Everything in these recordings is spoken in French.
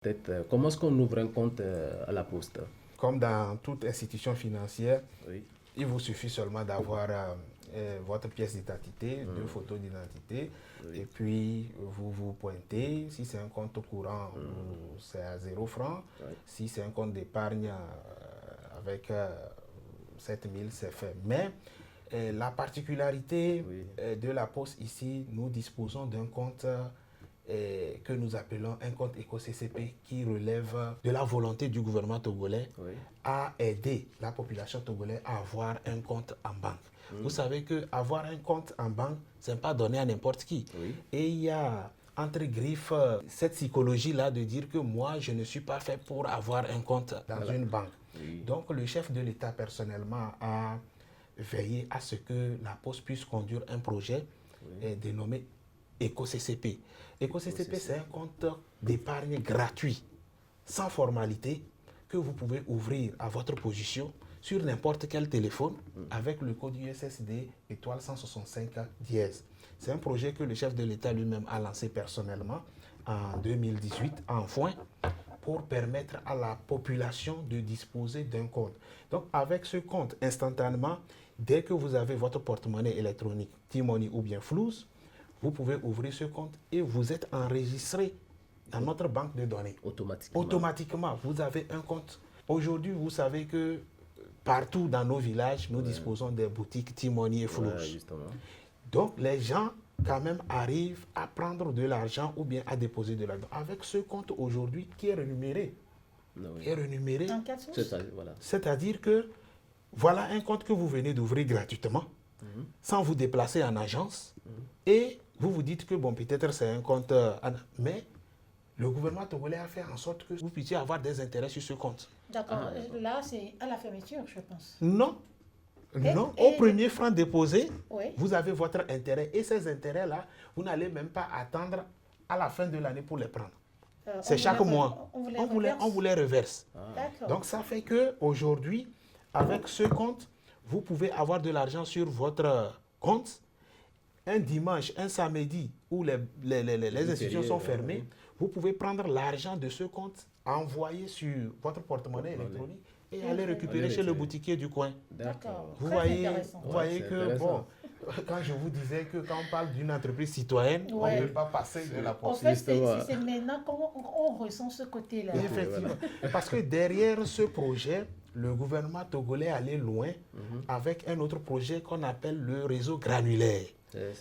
Peut-être, comment est-ce qu'on ouvre un compte à la Poste? Comme dans toute institution financière, Oui. il vous suffit seulement d'avoir votre pièce d'identité, 2 photos d'identité, Oui. et puis vous vous pointez. Si c'est un compte courant, c'est à 0 francs. Oui. Si c'est un compte d'épargne avec 7 000, c'est fait. Mais la particularité de la Poste ici, nous disposons d'un compte que nous appelons un compte éco-CCP qui relève de la volonté du gouvernement togolais à aider la population togolaise à avoir un compte en banque. Vous savez qu'avoir un compte en banque, ce n'est pas donné à n'importe qui. Et il y a entre griffes cette psychologie-là de dire que moi, je ne suis pas fait pour avoir un compte dans une banque. Donc, le chef de l'État, personnellement, a veillé à ce que la Poste puisse conduire un projet dénommé EcoCCP. EcoCCP, c'est un compte d'épargne gratuit, sans formalité, que vous pouvez ouvrir à votre position sur n'importe quel téléphone avec le code USSD étoile 165 dièse. C'est un projet que le chef de l'État lui-même a lancé personnellement en 2018, en juin, pour permettre à la population de disposer d'un compte. Donc, avec ce compte, instantanément, dès que vous avez votre porte-monnaie électronique, T-Money ou bien Flouz, vous pouvez ouvrir ce compte et vous êtes enregistré dans notre banque de données. Automatiquement, vous avez un compte. Aujourd'hui, vous savez que partout dans nos villages, nous disposons des boutiques T-Money et Flouz. Donc, les gens, quand même, arrivent à prendre de l'argent ou bien à déposer de l'argent avec ce compte aujourd'hui qui est rémunéré. C'est-à-dire que voilà un compte que vous venez d'ouvrir gratuitement, sans vous déplacer en agence, et vous vous dites que bon, peut-être c'est un compte, mais le gouvernement togolais a fait en sorte que vous puissiez avoir des intérêts sur ce compte. D'accord, là c'est à la fermeture, je pense. Non, au premier franc déposé, vous avez votre intérêt, et ces intérêts-là, vous n'allez même pas attendre à la fin de l'année pour les prendre. C'est chaque mois. On vous les reverse. Donc ça fait qu'aujourd'hui, avec ce compte, vous pouvez avoir de l'argent sur votre compte. Un dimanche, un samedi où les institutions sont fermées, vous pouvez prendre l'argent de ce compte, envoyer sur votre porte-monnaie électronique et aller récupérer chez le boutiquier du coin. D'accord. Vous voyez que, bon, quand je vous disais que quand on parle d'une entreprise citoyenne, on ne peut pas passer de la Poste. En fait, c'est maintenant qu'on ressent ce côté-là. Effectivement. Parce que derrière ce projet, le gouvernement togolais allait loin avec un autre projet qu'on appelle le réseau granulaire.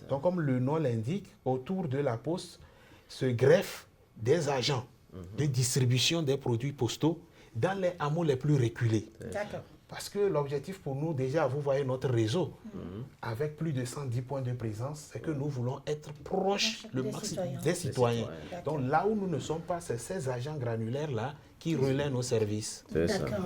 Donc, comme le nom l'indique, autour de la Poste se greffent des agents de distribution des produits postaux dans les hameaux les plus reculés. D'accord. Parce que l'objectif pour nous, déjà, vous voyez notre réseau, avec plus de 110 points de présence, c'est que nous voulons être proches le maximum des citoyens. Donc là où nous ne sommes pas, c'est ces agents granulaires-là qui relaient nos services. D'accord.